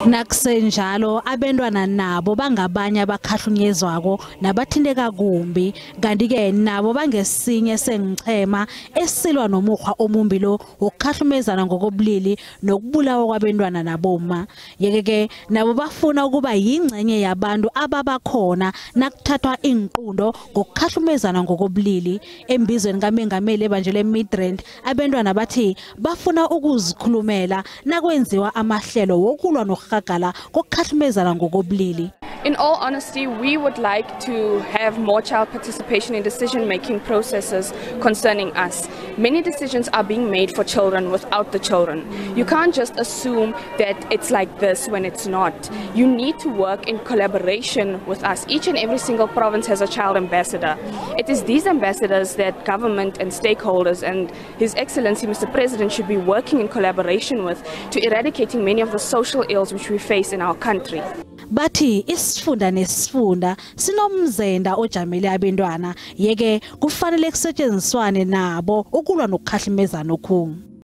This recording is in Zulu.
Nakusenjalo abentwana nabo bangabanye abakhahlunyezwako nabathinteka kumbi kanti ke nabo bangesinye sengichema esilwa nomukghwa omumbi lo wokukhahlumezana ngokobulili nokubulawa kwabentwana naboma. Yeke ke nabo bafuna ukuba yingcenye yabantu ababakhona nakuthathwa inqundo ngokukhahlumezana ngokobulili. Embizweni kaMengameli ebanjele Midrand abentwana bathi bafuna ukuzikhulumela nakwenziwa amahlelo wokulwa nokuhagala kokukhahlumezana ngokobulili. In all honesty, we would like to have more child participation in decision-making processes concerning us. Many decisions are being made for children without the children. You can't just assume that it's like this when it's not. You need to work in collaboration with us. Each and every single province has a child ambassador. It is these ambassadors that government and stakeholders and His Excellency Mr. President should be working in collaboration with to eradicating many of the social ills which we face in our country. Bathi isifunda nesifunda sinomzenda ojamele abentwana yeke kufanele kusetshenziswane nabo ukulwa nokukhahlumezana okhulu.